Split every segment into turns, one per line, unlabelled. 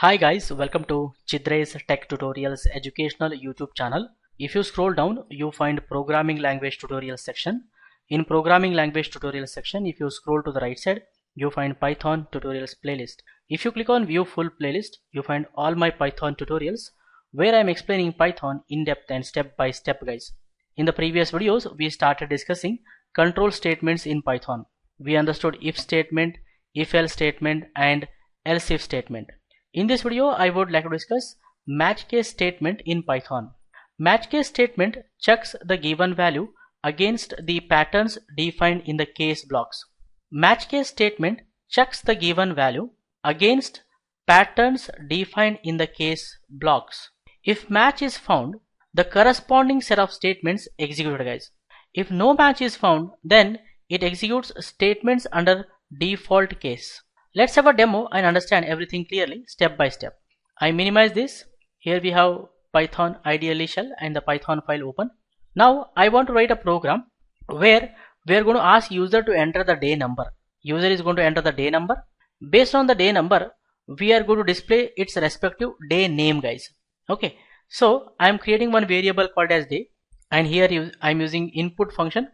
Hi guys, welcome to Chidre's Tech Tutorials educational YouTube channel. If you scroll down, you find programming language tutorials section. In programming language tutorials section, if you scroll to the right side, you find Python tutorials playlist. If you click on view full playlist, you find all my Python tutorials where I am explaining Python in depth and step by step guys. In the previous videos, we started discussing control statements in Python. We understood if statement, if else statement and else if statement. In this video, I would like to discuss match case statement in Python. Match case statement checks the given value against the patterns defined in the case blocks. Match case statement checks the given value against patterns defined in the case blocks. If match is found, the corresponding set of statements executed guys. If no match is found, then it executes statements under default case. Let's have a demo and understand everything clearly step by step. I minimize this. Here we have Python IDLE shell and the Python file open. Now I want to write a program where we are going to ask user to enter the day number. User is going to enter the day number. Based on the day number, we are going to display its respective day name guys. Okay, so I am creating one variable called as day, and here I am using input function,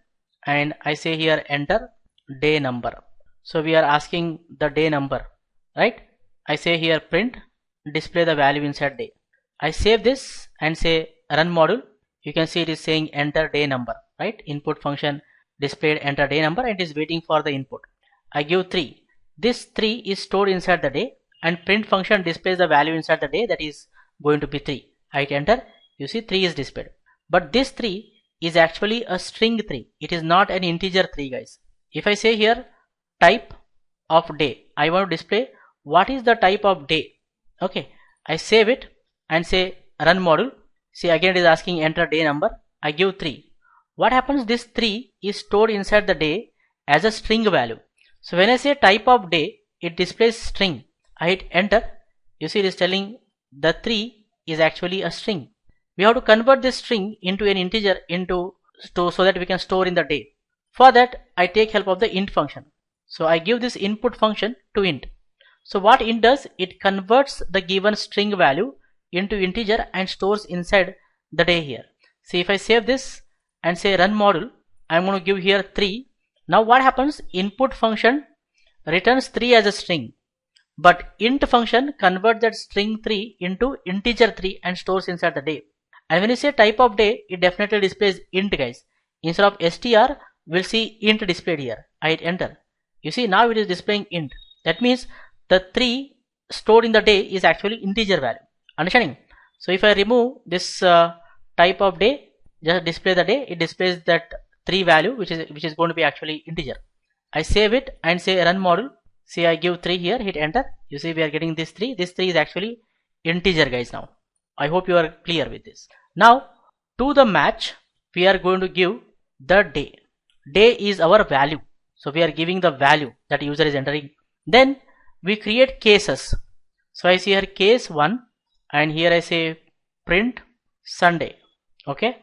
and I say here enter day number. So we are asking the day number, right? I say here print display the value inside day. I save this and say run module. You can see it is saying enter day number, right? Input function displayed enter day number and it is waiting for the input. I give 3. This 3 is stored inside the day, and print function displays the value inside the day, that is going to be 3. I hit enter. You see 3 is displayed. But this 3 is actually a string 3. It is not an integer 3 guys. If I say here type of day, I want to display what is the type of day. Okay, I save it and say run module. See, again it is asking enter day number. I give 3. What happens, this 3 is stored inside the day as a string value. So when I say type of day, it displays string. I hit enter. You see it is telling the 3 is actually a string. We have to convert this string into an integer so that we can store in the day. For that I take help of the int function. So I give this input function to int. So what int does, it converts the given string value into integer and stores inside the day here. See, if I save this and say run module, I am going to give here 3. Now what happens, input function returns 3 as a string, but int function converts that string 3 into integer 3 and stores inside the day. And when you say type of day, it definitely displays int guys. Instead of str, we'll see int displayed here. I hit enter. You see now it is displaying int. That means the 3 stored in the day is actually integer value. Understanding? So if I remove this type of day, just display the day, it displays that 3 value which is going to be actually integer. I save it and say run module. See, I give 3 here, hit enter. You see we are getting this 3. This 3 is actually integer guys now. I hope you are clear with this. Now to the match, we are going to give the day. Day is our value. So we are giving the value that user is entering. Then we create cases. So I see here case 1 and here I say print Sunday. Okay.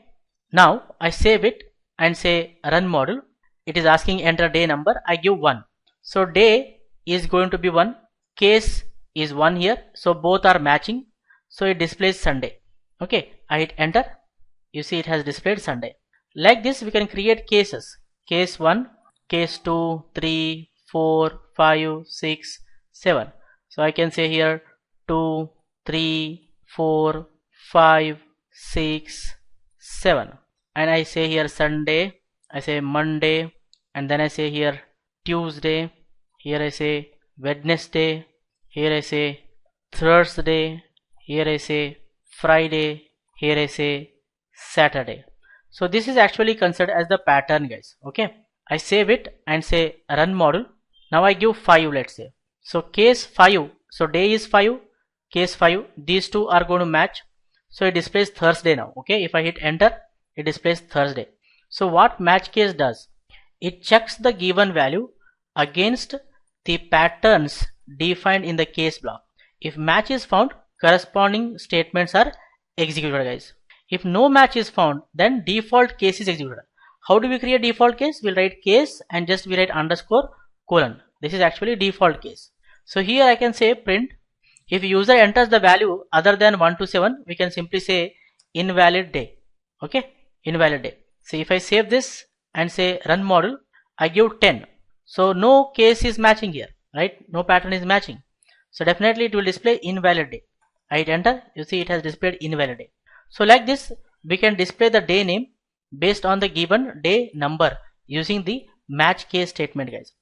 Now I save it and say run module. It is asking enter day number. I give 1. So day is going to be 1. Case is 1 here. So both are matching. So it displays Sunday. Okay. I hit enter. You see it has displayed Sunday. Like this we can create cases. Case 1, case 2, 3, 4, 5, 6, 7. So I can say here 2, 3, 4, 5, 6, 7. And I say here Sunday, I say Monday, and then I say here Tuesday, here I say Wednesday, here I say Thursday, here I say Friday, here I say Saturday. So this is actually considered as the pattern guys. Okay. I save it and say run module. Now I give 5, let's say. So case 5, so day is 5, case 5, these two are going to match. So it displays Thursday now. Okay, if I hit enter, it displays Thursday. So what match case does, it checks the given value against the patterns defined in the case block. If match is found, corresponding statements are executed guys. If no match is found, then default case is executed. How do we create default case? We'll write case and just we write underscore colon. This is actually default case. So here I can say print If user enters the value other than 1 to 7, we can simply say invalid day. Okay, invalid day. So if I save this and say run module, I give 10. So no case is matching here, right? No pattern is matching. So definitely it will display invalid day. I hit enter, you see it has displayed invalid day. So like this, we can display the day name based on the given day number using the match case statement, guys.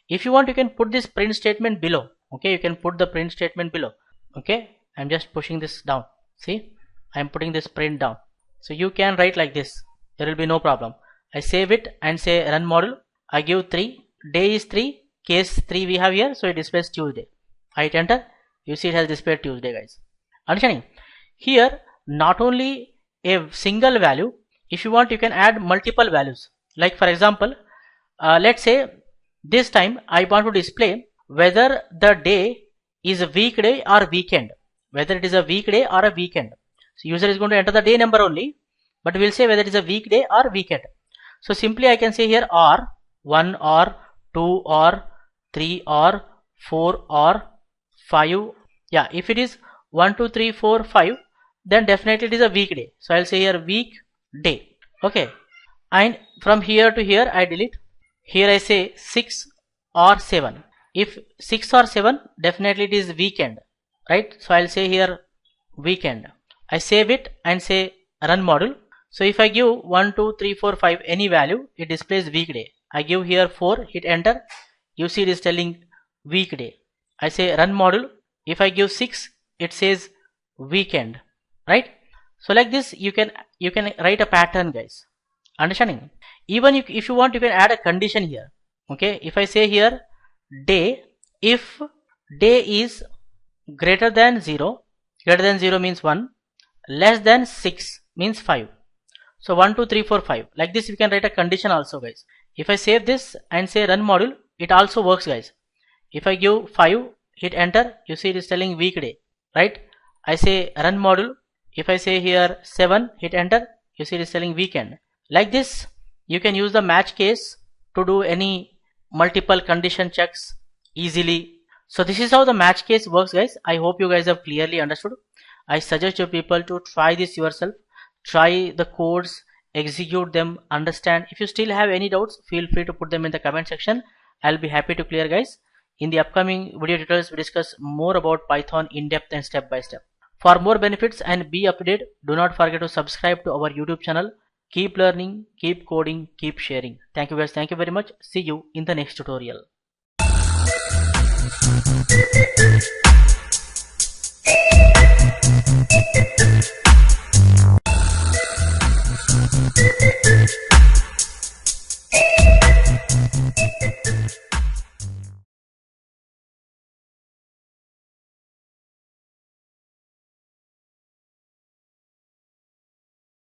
If you want, you can put this print statement below. Okay, you can put the print statement below. Okay, I'm just pushing this down. See, I'm putting this print down. So you can write like this. There will be no problem. I save it and say run module. I give 3. Day is 3. Case 3 we have here. So it displays Tuesday. I hit enter. You see it has displayed Tuesday, guys. Understanding? Here, not only a single value. If you want, you can add multiple values. Like for example, let's say this time I want to display whether the day is a weekday or weekend. Whether it is a weekday or a weekend. So user is going to enter the day number only, but we'll say whether it is a weekday or weekend. So simply I can say here or 1 or 2 or 3 or 4 or 5. Yeah, if it is 1, 2, 3, 4, 5, then definitely it is a weekday. So I'll say here weekday. Okay, and from here to here I delete. Here I say 6 or 7. If 6 or 7, definitely it is weekend, right? So I'll say here weekend. I save it and say run module. So if I give 1, 2, 3, 4, 5 any value, it displays weekday. I give here 4, hit enter. You see it is telling weekday. I say run module. If I give 6, it says weekend, right? So like this, you can write a pattern, guys. Understanding? Even if you want, you can add a condition here. Okay, if I say here day, if day is greater than 0 means 1, less than 6 means 5. So 1, 2, 3, 4, 5. Like this, you can write a condition also, guys. If I save this and say run module, it also works, guys. If I give 5, hit enter, you see it is telling weekday, right? I say run module. If I say here 7, hit enter, you see it is telling weekend. Like this, you can use the match case to do any multiple condition checks easily. So this is how the match case works, guys. I hope you guys have clearly understood. I suggest you people to try this yourself. Try the codes, execute them, understand. If you still have any doubts, feel free to put them in the comment section. I'll be happy to clear, guys. In the upcoming video tutorials, we discuss more about Python in depth and step by step. For more benefits and be updated, do not forget to subscribe to our YouTube channel. Keep learning, keep coding, keep sharing. Thank you, guys. Thank you very much. See you in the next tutorial.